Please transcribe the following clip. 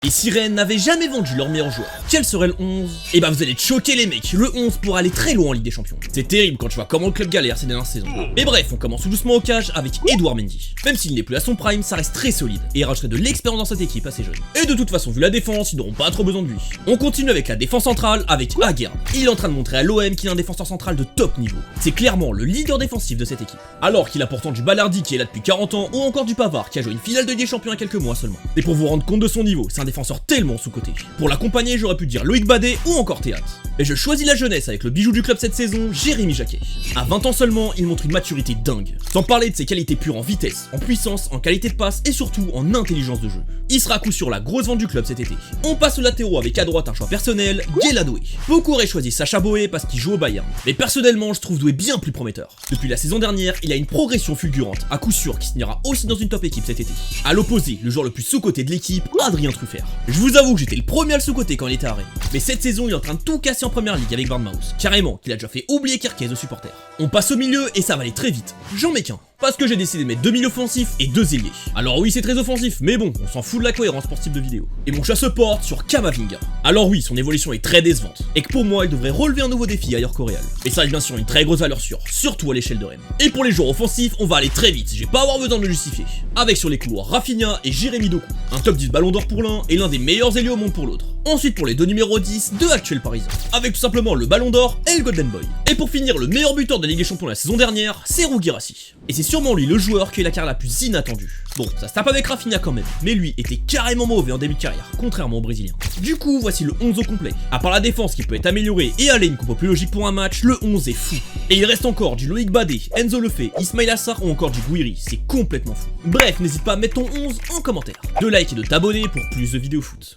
Et si Rennes n'avait jamais vendu leur meilleur joueur, quel serait le 11? Et bah vous allez te choquer les mecs, le 11 pour aller très loin en Ligue des Champions. C'est terrible quand tu vois comment le club galère ces dernières saisons. Mais bref, on commence tout doucement au cage avec Edouard Mendy. Même s'il n'est plus à son prime, ça reste très solide et il rajouterait de l'expérience dans cette équipe assez jeune. Et de toute façon, vu la défense, ils n'auront pas trop besoin de lui. On continue avec la défense centrale avec Aguerd. Il est en train de montrer à l'OM qu'il est un défenseur central de top niveau. C'est clairement le leader défensif de cette équipe. Alors qu'il a pourtant du Balardi qui est là depuis 40 ans ou encore du Pavard qui a joué une finale de Ligue des Champions il y a quelques mois seulement. Et pour vous rendre compte de son niveau, c'est un défenseur tellement sous-coté. Pour l'accompagner, j'aurais pu dire Loïc Badet ou encore Théâtre. Mais je choisis la jeunesse avec le bijou du club cette saison, Jérémy Jacquet. À 20 ans seulement, il montre une maturité dingue. Sans parler de ses qualités pures en vitesse, en puissance, en qualité de passe et surtout en intelligence de jeu. Il sera à coup sûr la grosse vente du club cet été. On passe aux latéraux avec à droite un choix personnel, Guéla Doué. Beaucoup auraient choisi Sacha Boey parce qu'il joue au Bayern. Mais personnellement, je trouve Doué bien plus prometteur. Depuis la saison dernière, il a une progression fulgurante, à coup sûr qui signera aussi dans une top équipe cet été. À l'opposé, le joueur le plus sous-coté de l'équipe, Adrien Truffert. Je vous avoue que j'étais le premier à le sous-coter quand il était à Rennes. Mais cette saison, il est en train de tout casser en première ligue avec Bournemouth. Carrément, qu'il a déjà fait oublier Kerkez aux supporters. On passe au milieu et ça va aller très vite. J'en mets qu'un. Parce que j'ai décidé de mettre 2 milieux offensifs et 2 ailiers. Alors oui, c'est très offensif, mais bon, on s'en fout de la cohérence pour ce type de vidéo. Et mon chat se porte sur Kamavinga. Alors oui, son évolution est très décevante, et que pour moi, il devrait relever un nouveau défi ailleurs qu'au Real. Et ça a bien sûr une très grosse valeur sûre, surtout à l'échelle de Rennes. Et pour les joueurs offensifs, on va aller très vite, j'ai pas avoir besoin de me justifier. Avec sur les couloirs Rafinha et Jérémy Doku. Un top 10 ballon d'or pour l'un et l'un des meilleurs ailiers au monde pour l'autre. Ensuite pour les deux numéros 10, deux actuels parisiens. Avec tout simplement le ballon d'or et le Golden Boy. Et pour finir, le meilleur buteur de la Ligue des Champions la saison dernière, c'est Serhou Guirassy. Et c'est sûrement lui le joueur qui a eu la carrière la plus inattendue. Bon, ça se tape avec Rafinha quand même, mais lui était carrément mauvais en début de carrière, contrairement au Brésilien. Du coup, voici le 11 au complet. À part la défense qui peut être améliorée et aller une compo plus logique pour un match, le 11 est fou. Et il reste encore du Loïc Badet, Enzo Lefebvre, Ismail Assar ou encore du Gouiri, c'est complètement fou. Bref, n'hésite pas à mettre ton 11 en commentaire, de like et de t'abonner pour plus de vidéos foot.